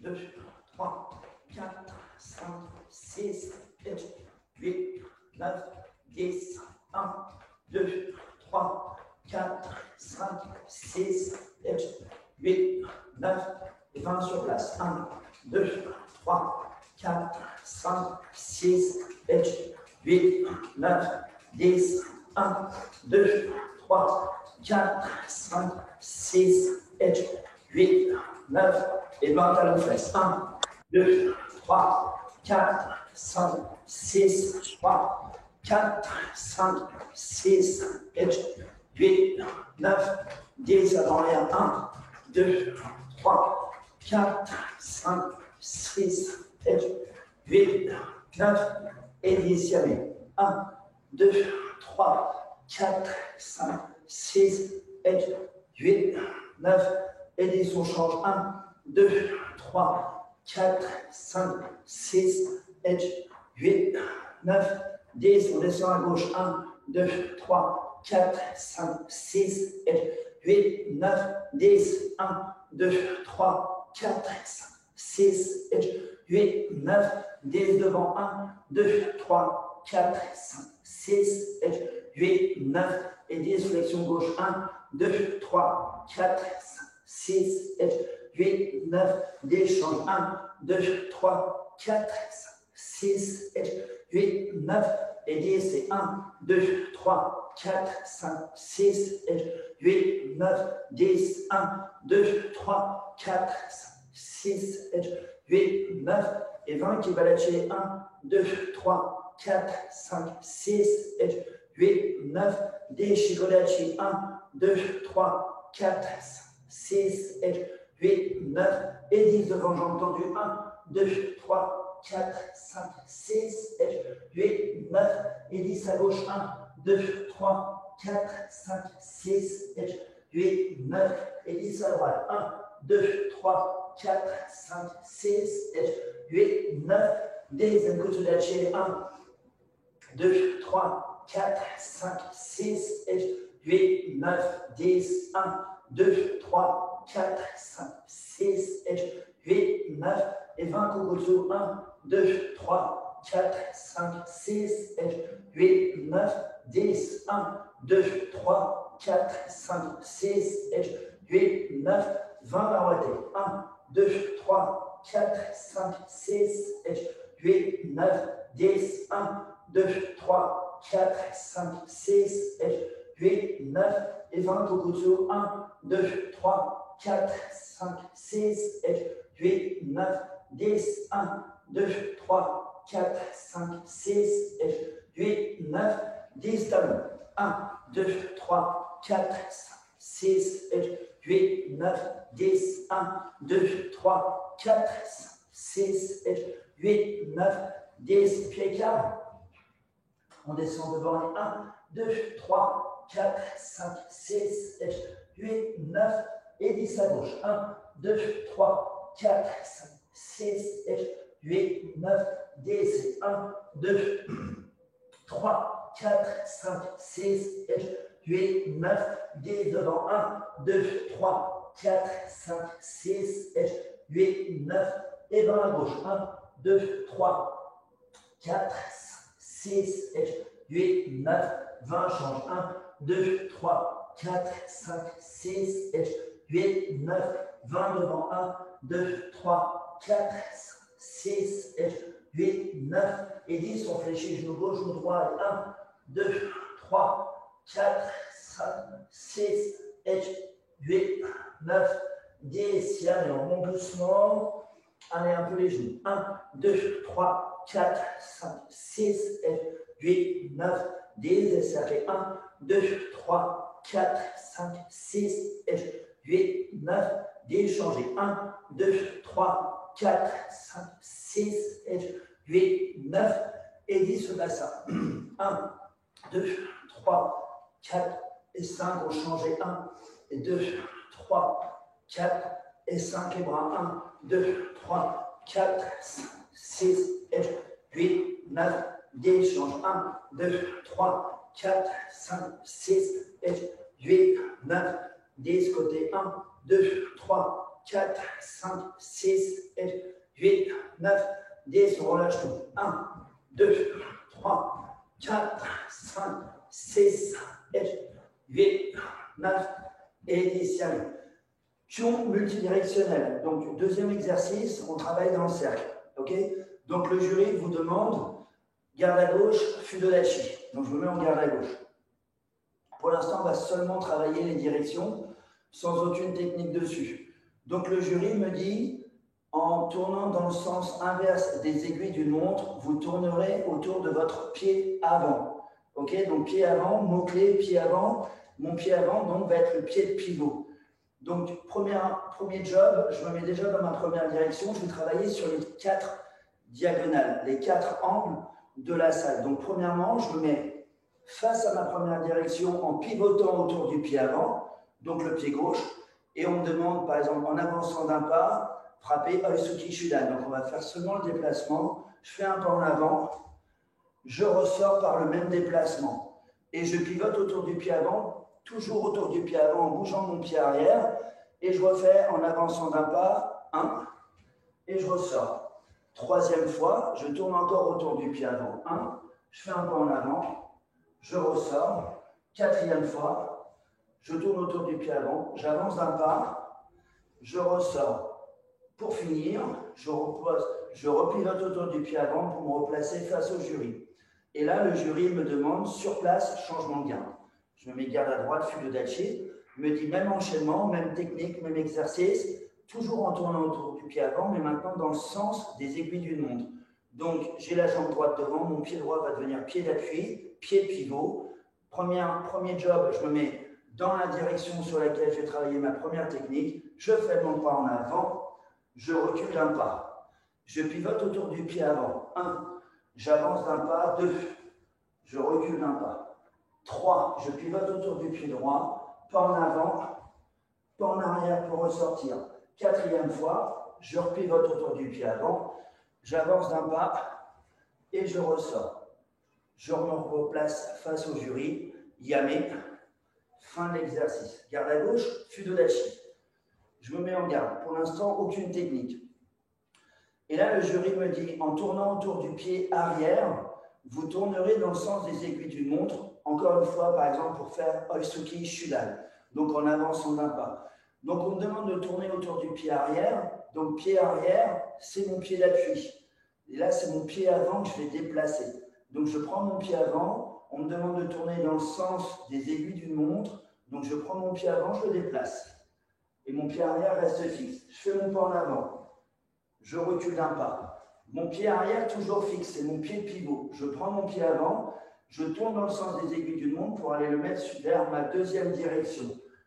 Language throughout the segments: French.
2, 3, 4, 5, 6, 7, 8, 9, 10, 1, 2, 3, 4, 5, 6, 7, 8, 9, et 20 sur place. 1, 2, 3, 4, 5, 6, 7, 8, 9, 10, 1, 2, 3, 4, 5, 6, 7, 8, 9, et 20 à la fesse. 1, 2, 3, 4, 5, 6, 3, 4, 5, 6, 7, 8, 9, 10 avant l'air. 1, 2, 3, 4, 5, 6, 7, 8, 9, et 10 y aller. 1, 2, 3, 4, 5, 6, 7, 8, 9, et 10, on change. 1, 2, 3, 4, 5, 6, 7, 8, 9, 10, on descend à gauche. 1, 2, 3, 4, 5, 6, 7, 8, 9, 10, 1, 2, 3, 4, 5, 6, 7, 8, 9, 10 devant. 1, 2, 3, 4, 5, 6, 7, 8, 9, et 10, flexion gauche. 1, 2, 3, 4, 5, 6, 7, 8, 9, 10, change. 1, 2, 3, 4, 5, 6, 7, 8, 9, et 10, c'est 1, 2, 3, 4, 5, 6, 7, 8, 9, 10, 1, 2, 3, 4, 5, 6, 7, 8, 9, et 20 qui va lâcher. 1, 2, 3, 4, 5, 6, 7, 8, 9, 10, Shikodachi. 1, 2, 3, 4, 5, 6, 7, 8, 9, et 10 devant, j'ai entendu. 1, 2, 3, 4, 5, 6, 7, 8, 9, et 10 à gauche. 1, 2, 3, 4, 5, 6, 7, 8, 9, et 10 à droite. 1, 2, 3, 4, 5, 6, 7, 8, 9, 10, and go to that chair. 1, 2, 3, 4, 5, 6, 7, 8, 9, 10, 1, 2, 3, 4, 5, 6, 7, 8, 9, et 20, Kokotsu. 1, 2, 3, 4, 5, 6, 7, 8, 9, 10, 1, 2, 3, 4, 5, 6, 7, 8, 9, 20, arrêtez. 1, 2, 3, 4, 5, 6, 7, 8, 9, 10, 1, 2, 3, 4, 5, 6, 7, 8, 9, et 20, Kokotsu. 1, 2, 3, 4, 5, 6, 7, 8, 9, 10, 1, 2, 3, 4, 5, 6, 7, 8, 9, 10, talons. 1, 2, 3, 4, 5, 6, 7, 8, 9, 10, 1, 2, 3, 4, 5, 6, 7, 8, 9, 10, pieds carrés. On descend devant les 1, 2, 3, 4, 5, 6, 7, 8, 9, et 10 à gauche. 1, 2, 3, 4, 5, 6, 7, 8, 9, 10, 1, 2, 3, 4, 5, 6, 7, 8, 9, 10 devant. 1, 2, 3, 4, 5, 6, 7, 8, 9, et 20 à gauche. 1, 2, 3, 4, 5, 6, 7, 8, 9, 20, change. 1, 2, 3, 4, 5, 6, 7, 8, 9, 20 devant. 1, 2, 3, 4, 5, 6, 7, 8, 9, et 10, on fléchit genou gauche, genou droit. 1, 2, 3, 4, 5, 6, 7, 8, 9, 10. Allez, on monte doucement. Allez, un peu les genoux. 1, 2, 3, 4, 5, 6, 7, 8, 9, 10. Et ça fait 1, 2, 3, 4, 5, 6, 7, 8, 9, 10. Changez. 1, 2, 3, 4, 5, 6, 7, 8, 9, et 10 sur le bassin. 1, 2, 3, 4 et 5. On change. 1 et 2, 3, 4 et 5. Les bras. 1, 2, 3, 4, 5, 6, 7, 8, 9, 10. Change. 1, 2, 3, 4, 5, 6, 7, 8, 9, 10. Côté 1, 2, 3, 4, 5, 6, 8, 9, 10. On relâche tout. 1, 2, 3, 4, 5, 6, 8, 9 et 10. Pion multidirectionnel. Donc, deuxième exercice, on travaille dans le cercle. Okay, donc, le jury vous demande garde à gauche, Fibonacci. Donc, je me mets en garde à gauche. Pour l'instant, on va seulement travailler les directions sans aucune technique dessus. Donc, le jury me dit, en tournant dans le sens inverse des aiguilles d'une montre, vous tournerez autour de votre pied avant. Ok, donc pied avant, mot-clé, pied avant. Mon pied avant, donc, va être le pied de pivot. Donc, premier job, je me mets déjà dans ma première direction. Je vais travailler sur les 4 diagonales, les 4 angles de la salle. Donc, premièrement, je me mets face à ma première direction en pivotant autour du pied avant, donc le pied gauche. Et on me demande, par exemple, en avançant d'un pas, frapper Oisuki Shudan. Donc, on va faire seulement le déplacement. Je fais un pas en avant, je ressors par le même déplacement. Et je pivote autour du pied avant, toujours autour du pied avant en bougeant mon pied arrière. Et je refais en avançant d'un pas, 1, et je ressors. Troisième fois, je tourne encore autour du pied avant, 1, je fais un pas en avant, je ressors. Quatrième fois, je tourne autour du pied avant, j'avance d'un pas, je ressors. Pour finir, je repivote autour du pied avant pour me replacer face au jury. Et là, le jury me demande, sur place, changement de garde. Je me mets garde à droite, Fibonacci, me dit même enchaînement, même technique, même exercice, toujours en tournant autour du pied avant, mais maintenant dans le sens des aiguilles d'une montre. Donc, j'ai la jambe droite devant, mon pied droit va devenir pied d'appui, pied de pivot. Premier job, je me mets dans la direction sur laquelle je vais travailler ma première technique. Je fais mon pas en avant, je recule d'un pas. Je pivote autour du pied avant. 1, j'avance d'un pas. 2, je recule d'un pas. 3, je pivote autour du pied droit, pas en avant, pas en arrière pour ressortir. Quatrième fois, je repivote autour du pied avant, j'avance d'un pas et je ressors. Je me replace face au jury, Yame, fin de l'exercice. Garde à gauche, Fibonacci. Je me mets en garde. Pour l'instant, aucune technique. Et là, le jury me dit, en tournant autour du pied arrière, vous tournerez dans le sens des aiguilles d'une montre, encore une fois, par exemple, pour faire Oisuki Shudan, donc en avançant d'un pas. Donc, on me demande de tourner autour du pied arrière. Donc, pied arrière, c'est mon pied d'appui. Et là, c'est mon pied avant que je vais déplacer. Donc, je prends mon pied avant. On me demande de tourner dans le sens des aiguilles d'une montre. Donc, je prends mon pied avant, je le déplace. Et mon pied arrière reste fixe. Je fais mon pas en avant. Je recule d'un pas. Mon pied arrière, toujours fixe, c'est mon pied pivot. Je prends mon pied avant, je tourne dans le sens des aiguilles d'une montre pour aller le mettre vers ma deuxième direction.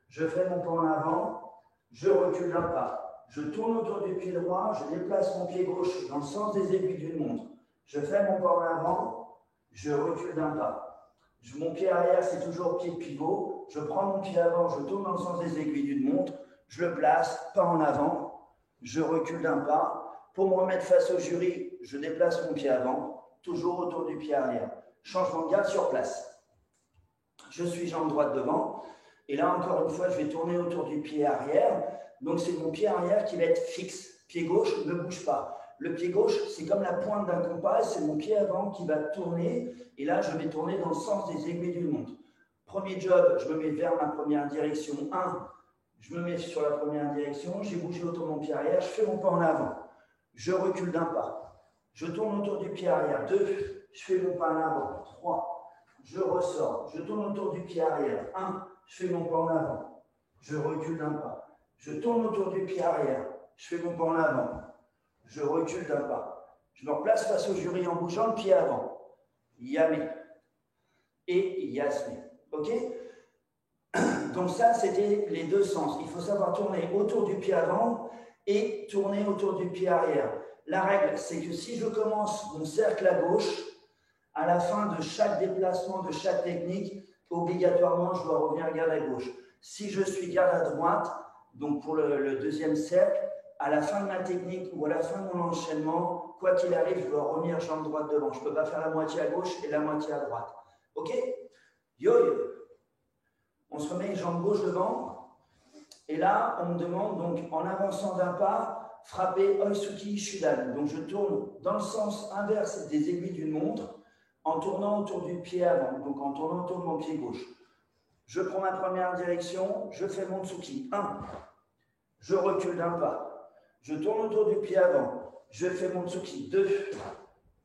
Je fais mon pas en avant, je recule d'un pas. Je tourne autour du pied droit, je déplace mon pied gauche dans le sens des aiguilles d'une montre. Je fais mon pas en avant, je recule d'un pas. Mon pied arrière, c'est toujours pied pivot. Je prends mon pied avant, je tourne dans le sens des aiguilles d'une montre. Je le place, pas en avant, je recule d'un pas. Pour me remettre face au jury, je déplace mon pied avant, toujours autour du pied arrière. Changement de garde sur place. Je suis jambe droite devant. Et là, encore une fois, je vais tourner autour du pied arrière. Donc, c'est mon pied arrière qui va être fixe. Pied gauche ne bouge pas. Le pied gauche, c'est comme la pointe d'un compas. C'est mon pied avant qui va tourner. Et là, je vais tourner dans le sens des aiguilles d'une montre. Premier job, je me mets vers ma première direction. 1, je me mets sur la première direction. J'ai bougé autour de mon pied arrière. Je fais mon pas en avant. Je recule d'un pas. Je tourne autour du pied arrière. 2, je fais mon pas en avant. 3, je ressors. Je tourne autour du pied arrière. 1, je fais mon pas en avant. Je recule d'un pas. Je tourne autour du pied arrière. Je fais mon pas en avant. Je recule d'un pas. Je me replace face au jury en bougeant le pied avant. Yame. Et Yasme. OK? Donc ça, c'était les deux sens. Il faut savoir tourner autour du pied avant et tourner autour du pied arrière. La règle, c'est que si je commence mon cercle à gauche, à la fin de chaque déplacement, de chaque technique, obligatoirement, je dois revenir garde à gauche. Si je suis garde à droite, donc pour le deuxième cercle, à la fin de ma technique ou à la fin de mon enchaînement, quoi qu'il arrive, je dois revenir jambe droite devant. Je ne peux pas faire la moitié à gauche et la moitié à droite. OK? Yo, yo. On se remet jambe gauche devant. Et là, on me demande donc, en avançant d'un pas, frapper Oisuki Shudan. Donc je tourne dans le sens inverse des aiguilles d'une montre, en tournant autour du pied avant, donc en tournant autour de mon pied gauche. Je prends ma première direction, je fais mon Tsuki. 1. Je recule d'un pas. Je tourne autour du pied avant. Je fais mon Tsuki. 2.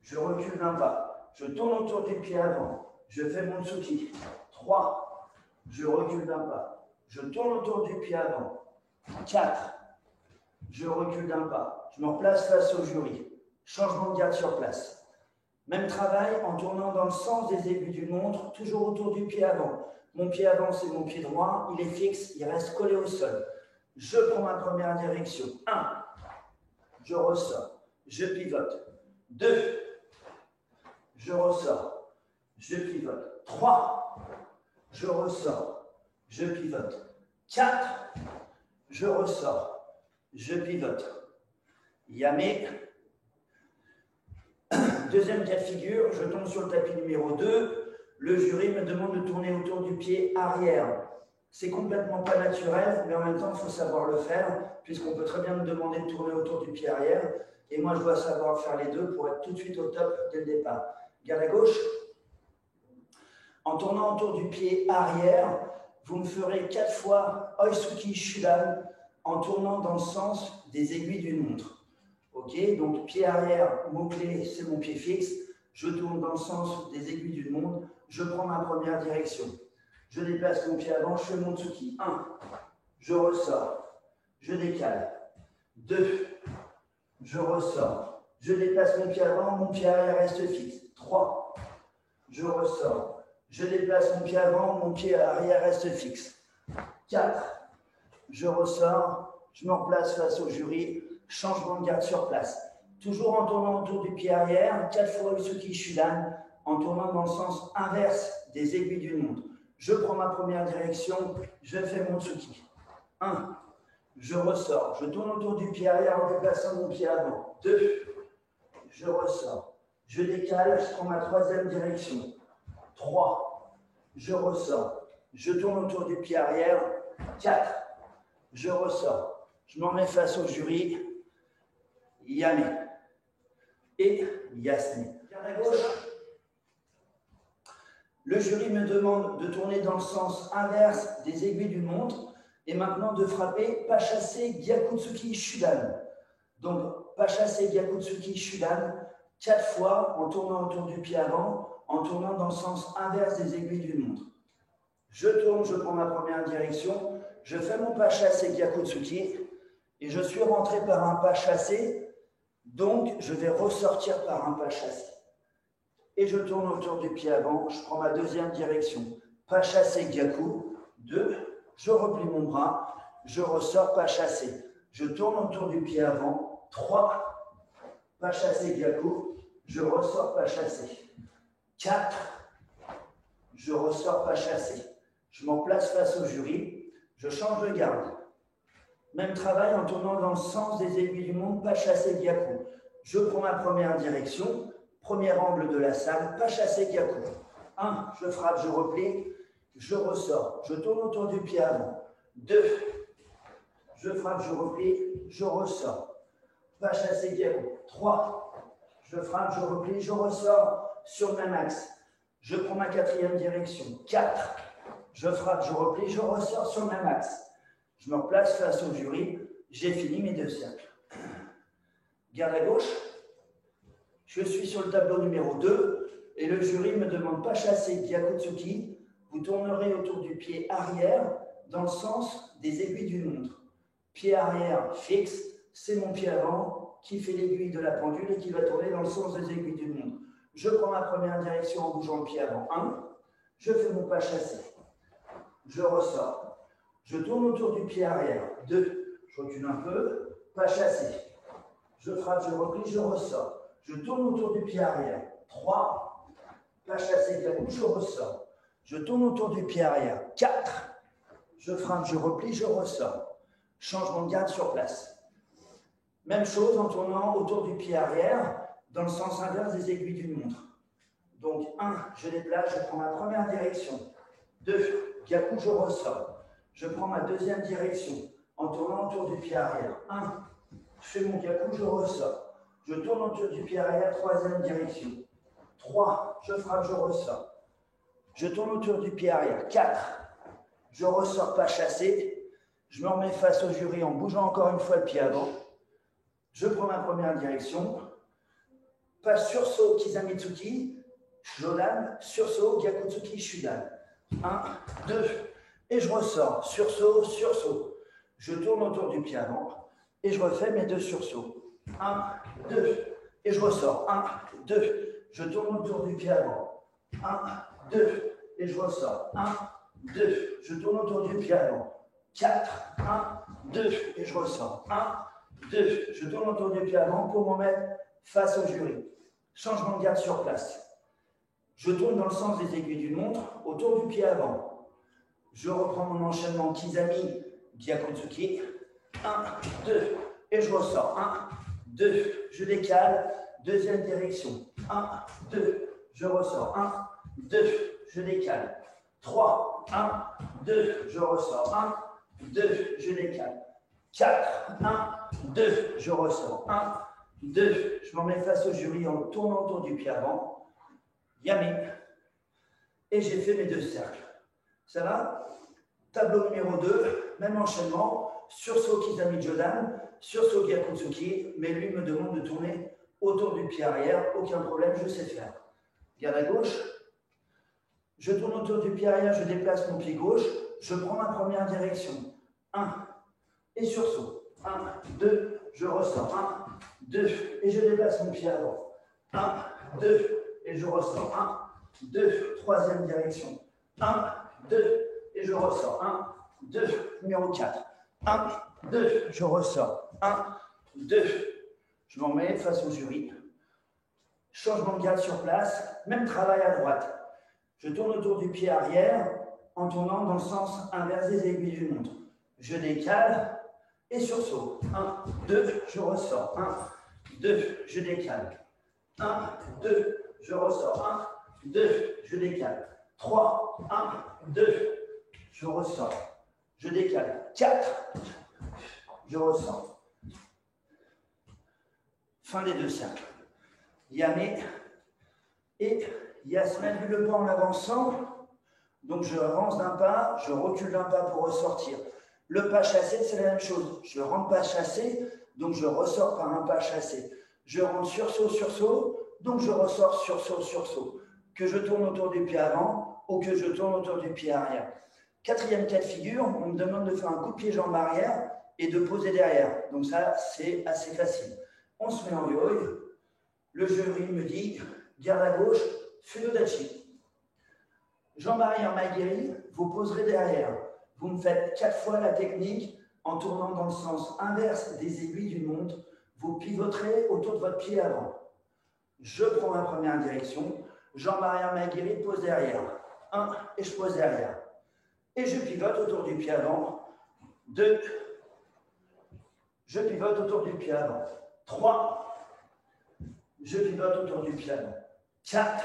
Je recule d'un pas. Je tourne autour du pied avant. Je fais mon Tsuki. 3. Je recule d'un pas. Je tourne autour du pied avant. 4. Je recule d'un pas. Je me replace face au jury. Changement de garde sur place. Même travail en tournant dans le sens des aiguilles d'une montre, toujours autour du pied avant. Mon pied avant, c'est mon pied droit. Il est fixe, il reste collé au sol. Je prends ma première direction. 1. Je ressors. Je pivote. 2. Je ressors. Je pivote. 3. Je ressors. Je pivote. 4. Je ressors. Je pivote. Yame. Deuxième cas de figure, je tombe sur le tapis numéro 2. Le jury me demande de tourner autour du pied arrière. C'est complètement pas naturel, mais en même temps, il faut savoir le faire, puisqu'on peut très bien me demander de tourner autour du pied arrière. Et moi, je dois savoir faire les deux pour être tout de suite au top dès le départ. Garde à gauche. En tournant autour du pied arrière, vous me ferez 4 fois Oisuki Shudan en tournant dans le sens des aiguilles d'une montre. Ok, donc pied arrière, mot-clé, c'est mon pied fixe. Je tourne dans le sens des aiguilles d'une montre. Je prends ma première direction. Je déplace mon pied avant, je fais mon Tsuki. 1. Je ressors. Je décale. 2. Je ressors. Je déplace mon pied avant, mon pied arrière reste fixe. 3. Je ressors. Je déplace mon pied avant, mon pied arrière reste fixe. 4. Je ressors. Je me replace face au jury. Changement de garde sur place. Toujours en tournant autour du pied arrière. 4 fois Oisuki Shudan en tournant dans le sens inverse des aiguilles d'une montre. Je prends ma première direction, je fais mon Tsuki. 1. Je ressors. Je tourne autour du pied arrière en déplaçant mon pied avant. 2. Je ressors. Je décale, je prends ma troisième direction. 3. Je ressors. Je tourne autour du pied arrière. 4. Je ressors. Je m'en mets face au jury. Yame. Et Yasne. Garde à gauche. Le jury me demande de tourner dans le sens inverse des aiguilles d'une montre et maintenant de frapper Pachase Gyakutsuki Shudan. Donc, Pachase Gyakutsuki Shudan, 4 fois en tournant autour du pied avant, en tournant dans le sens inverse des aiguilles d'une montre. Je tourne, je prends ma première direction, je fais mon Pachase Gyakutsuki et je suis rentré par un Pachase, donc je vais ressortir par un Pachase. Et je tourne autour du pied avant, je prends ma deuxième direction. Pachase Gyaku, 2, je replie mon bras, je ressors Pachase. Je tourne autour du pied avant, 3, Pachase Gyaku, je ressors Pachase. 4, je ressors Pachase. Je m'en place face au jury, je change de garde. Même travail en tournant dans le sens des aiguilles du monde, Pachase Gyaku. Je prends ma première direction. Premier angle de la salle, Pachase Gyaku. 1, je frappe, je replie, je ressors. Je tourne autour du pied avant. 2, je frappe, je replie, je ressors. Pachase Gyaku. 3, je frappe, je replie, je ressors sur le même axe. Je prends ma quatrième direction. 4, je frappe, je replie, je ressors sur le même axe. Je me replace face au jury. J'ai fini mes 2 cercles. Garde à gauche. Je suis sur le tableau numéro 2 et le jury me demande Pachase Gyakutsuki. Vous tournerez autour du pied arrière dans le sens des aiguilles d'une montre. Pied arrière fixe, c'est mon pied avant qui fait l'aiguille de la pendule et qui va tourner dans le sens des aiguilles d'une montre. Je prends ma première direction en bougeant le pied avant. 1, je fais mon Pachase. Je ressors. Je tourne autour du pied arrière. 2, je recule un peu. Pachase. Je frappe, je replie, je ressors. Je tourne autour du pied arrière. 3, Pachase Gyaku, je ressors. Je tourne autour du pied arrière. 4, je frappe, je replie, je ressors. Changement de garde sur place. Même chose en tournant autour du pied arrière dans le sens inverse des aiguilles d'une montre. Donc 1, je déplace, je prends ma première direction. 2, Gyaku, je ressors. Je prends ma deuxième direction en tournant autour du pied arrière. 1, je fais mon gyaku, je ressors. Je tourne autour du pied arrière, troisième direction. 3, je frappe, je ressors. Je tourne autour du pied arrière. 4, je ressors, pas chassé. Je me remets face au jury en bougeant encore une fois le pied avant. Je prends ma première direction. Pas sursaut, Kizamitsuki, Shodan, sursaut, Gyakutsuki, Shudan. 1, 2, et je ressors. Sursaut, sursaut. Je tourne autour du pied avant et je refais mes 2 sursauts. 1, 2, et je ressors. 1, 2, je tourne autour du pied avant. 1, 2, et je ressors. 1, 2, je tourne autour du pied avant. 4, 1, 2, et je ressors. 1, 2, je tourne autour du pied avant pour me mettre face au jury. Changement de garde sur place. Je tourne dans le sens des aiguilles d'une montre autour du pied avant. Je reprends mon enchaînement Kizami, Gyakutsuki. 1, 2, et je ressors. 1, 2, je décale. Deuxième direction. 1, 2, je ressors. 1, 2, je décale. 3, 1, 2, je ressors. 1, 2, je décale. 4, 1, 2, je ressors. 1, 2, je m'en mets face au jury en tournant autour du pied avant. Yami. Et j'ai fait mes 2 cercles. Ça va? Tableau numéro 2, même enchaînement. Sursaut Kizami Jodan, sursaut Gyakutsuki, mais lui me demande de tourner autour du pied arrière. Aucun problème, je sais faire. Garde à gauche. Je tourne autour du pied arrière, je déplace mon pied gauche. Je prends ma première direction. 1, et sursaut. 1, 2, je ressors. 1, 2, et je déplace mon pied avant. 1, 2, et je ressors. 1, 2, troisième direction. 1, 2, et je ressors. 1, 2, numéro 4. 1, 2, je ressors. 1, 2, je m'en mets face au jury. Changement de garde sur place, même travail à droite. Je tourne autour du pied arrière en tournant dans le sens inverse des aiguilles d'une montre. Je décale et sursaut. 1, 2, je ressors. 1, 2, je décale. 1, 2, je ressors. 1, 2, je décale. 3, 1, 2, je ressors. Je décale. 4, je ressors. Fin des 2 cercles. Yame et Yasmel, vu le pas en avançant. Donc je avance d'un pas, je recule d'un pas pour ressortir. Le pas chassé, c'est la même chose. Je rentre pas chassé, donc je ressors par un pas chassé. Je rentre sursaut, sursaut, donc je ressors sursaut, sursaut. Que je tourne autour du pied avant ou que je tourne autour du pied arrière. 4e cas de figure, on me demande de faire un coup de pied jambe arrière et de poser derrière. Donc ça, c'est assez facile. On se met en yoï. Le jury me dit, garde à gauche, Fudodachi. Jambe arrière Maigiri, vous poserez derrière. Vous me faites 4 fois la technique en tournant dans le sens inverse des aiguilles d'une montre. Vous pivoterez autour de votre pied avant. Je prends ma première direction. Jambe arrière Maigiri, pose derrière. 1, et je pose derrière. Et je pivote autour du pied avant. 2, je pivote autour du pied avant. 3, je pivote autour du pied avant. 4,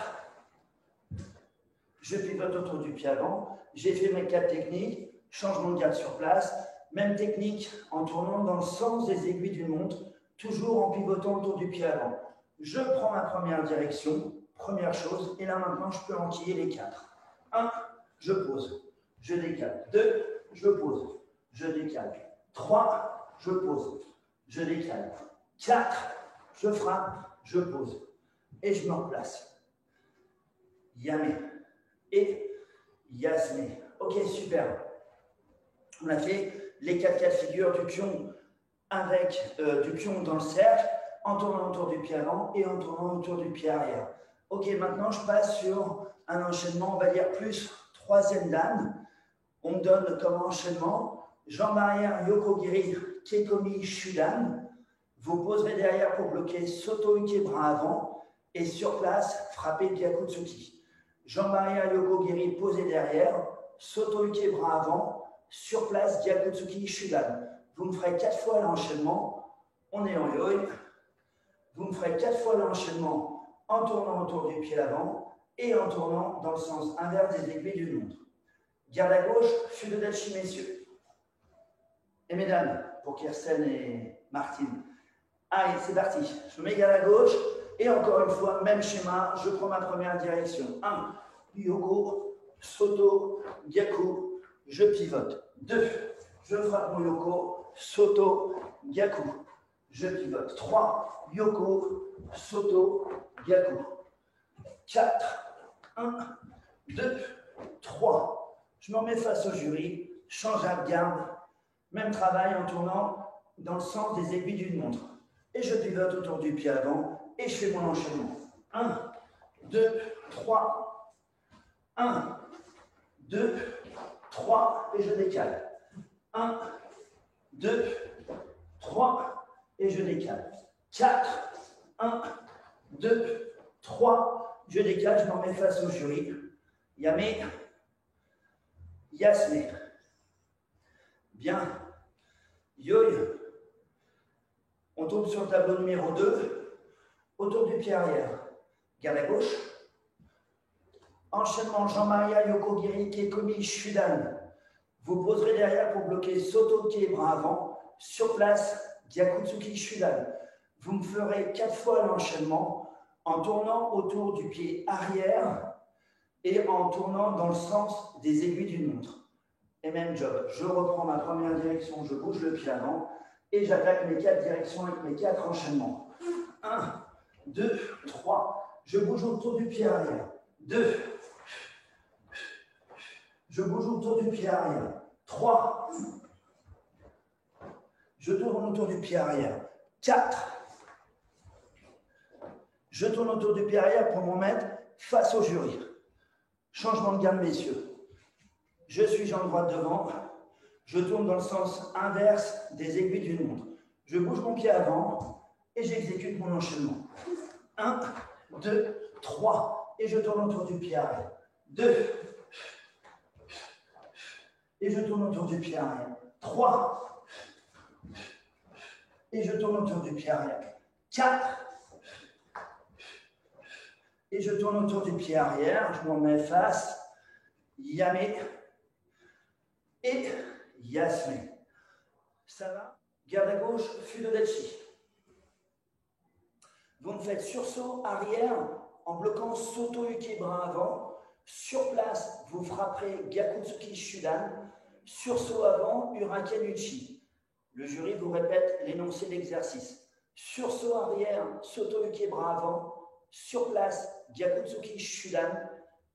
je pivote autour du pied avant. J'ai fait mes 4 techniques. Changement de garde sur place. Même technique en tournant dans le sens des aiguilles d'une montre, toujours en pivotant autour du pied avant. Je prends ma première direction, première chose, et là maintenant je peux enquiller les 4. 1, je pose, je décale. 2, je pose, je décale. 3, je pose, je décale. 4, je frappe, je pose, et je me replace. Yame et Yasme. Ok, super. On a fait les 4 cas de figure du kion avec du kion dans le cercle, en tournant autour du pied avant et en tournant autour du pied arrière. Ok, maintenant je passe sur un enchaînement, on va dire plus 3e dan. On me donne comme enchaînement jambe arrière Yokogiri Kekomi Shudan. Vous poserez derrière pour bloquer Soto Uke bras avant et sur place frapper Gyakutsuki. Jambe arrière Yokogiri posée derrière, Soto Uke bras avant. Sur place, Gyakutsuki Shudan. Vous me ferez 4 fois l'enchaînement. On est en yoï. Vous me ferez 4 fois l'enchaînement en tournant autour du pied avant et en tournant dans le sens inverse des aiguilles d'une montre. Garde à gauche, Fudodachi, messieurs. Et mesdames, pour Kirsten et Martine. Allez, c'est parti. Je mets égal à gauche. Et encore une fois, même schéma, je prends ma première direction. 1, yoko, soto, gyaku, je pivote. 2, je frappe mon yoko, soto, gyaku, je pivote. 3, yoko, soto, gyaku. 4, 1, 2, 3. Je m'en mets face au jury, change à garde, même travail en tournant dans le sens des aiguilles d'une montre. Et je pivote autour du pied avant et je fais mon enchaînement. 1, 2, 3. 1, 2, 3 et je décale. 1, 2, 3 et je décale. 4, 1, 2, 3, je décale, je m'en mets face au jury. Yame, Yasme. Bien. Yoy. On tombe sur le tableau numéro 2, autour du pied arrière. Garde à gauche. Enchaînement Jean-Maria Yoko Giri Kekomi Shudan. Vous poserez derrière pour bloquer Soto Ke bras avant. Sur place, Gyakutsuki Shudan. Vous me ferez 4 fois l'enchaînement en tournant autour du pied arrière et en tournant dans le sens des aiguilles d'une montre. Et même job. Je reprends ma première direction, je bouge le pied avant et j'attaque mes 4 directions avec mes 4 enchaînements. 1, 2, 3. Je bouge autour du pied arrière. 2. Je bouge autour du pied arrière. 3. Je tourne autour du pied arrière. 4. Je tourne autour du pied arrière pour m'en mettre face au jury. Changement de garde, messieurs. Je suis jambe droite devant. Je tourne dans le sens inverse des aiguilles d'une montre. Je bouge mon pied avant et j'exécute mon enchaînement. 1, 2, 3. Et je tourne autour du pied arrière. 2. Et je tourne autour du pied arrière. 3. Et je tourne autour du pied arrière. 4. Et je tourne autour du pied arrière. Je m'en mets face. Yame. Et Yasme. Ça va? Garde à gauche, Fudodachi. Vous me faites sursaut arrière en bloquant Soto Uke bras avant. Sur place, vous frapperez Gyakutsuki Shudan. Sursaut avant, Uraken Uchi. Le jury vous répète l'énoncé d'exercice. Sursaut arrière, Soto Uke bras avant. Sur place, Gyakutsuki Shudan.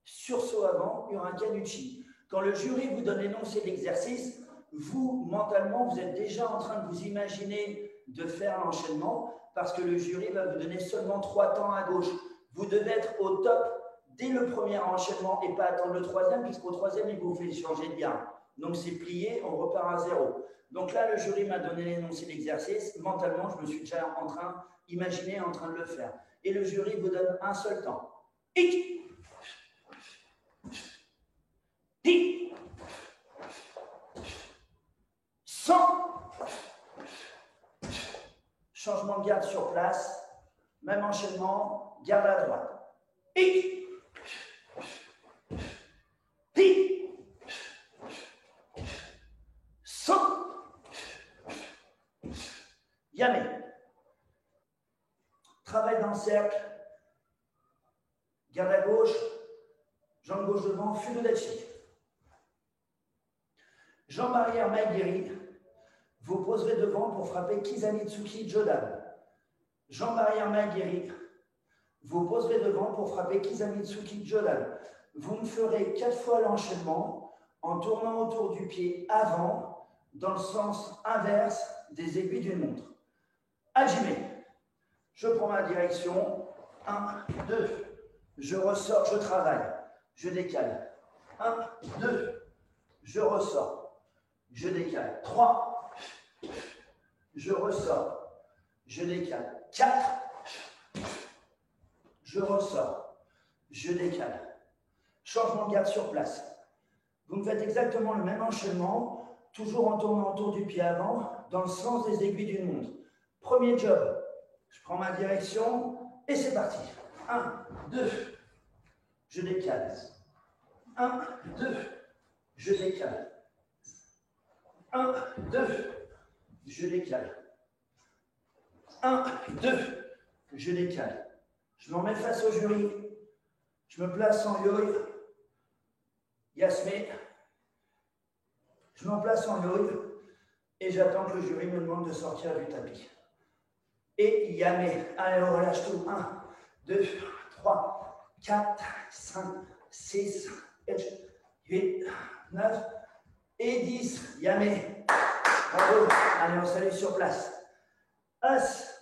Sursaut avant, Uraken Uchi. Quand le jury vous donne l'énoncé d'exercice, vous, mentalement, vous êtes déjà en train de vous imaginer de faire l'enchaînement parce que le jury va vous donner seulement 3 temps à gauche. Vous devez être au top dès le premier enchaînement et pas attendre le troisième, puisqu'au troisième, il vous fait changer de garde. Donc, c'est plié, on repart à 0. Donc là, le jury m'a donné l'énoncé d'exercice. Mentalement, je me suis déjà en train d'imaginer, en train de le faire. Et le jury vous donne un seul temps. Hic! Hi. 100. Changement de garde sur place. Même enchaînement. Garde à droite. Hi. Hi. 100. Yame. Travail dans le cercle. Garde à gauche. Jambe gauche devant. Fudodachi. Jambe arrière Maigiri, vous poserez devant pour frapper Kizamitsuki Jodan. Jambe arrière Maigiri, vous poserez devant pour frapper Kizamitsuki Jodan. Vous me ferez 4 fois l'enchaînement en tournant autour du pied avant dans le sens inverse des aiguilles d'une montre. Hajime. Je prends ma direction. 1, 2. Je ressors, je travaille. Je décale. 1, 2. Je ressors. Je décale. 3. Je ressors. Je décale. 4. Je ressors. Je décale. Changement de garde sur place. Vous me faites exactement le même enchaînement, toujours en tournant autour du pied avant, dans le sens des aiguilles d'une montre. Premier job. Je prends ma direction et c'est parti. 1, 2. Je décale. 1, 2. Je décale. 1, 2, je décale. 1, 2, je décale. Je m'en mets face au jury. Je me place en yo-yo. Yasmé. Je m'en place en yo-yo et j'attends que le jury me demande de sortir du tapis. Et Yamé. Allez, on relâche tout. 1, 2, 3, 4, 5, 6, 7, 8, 9 et 10. Yamé. Bravo. Allez, on salue sur place. As.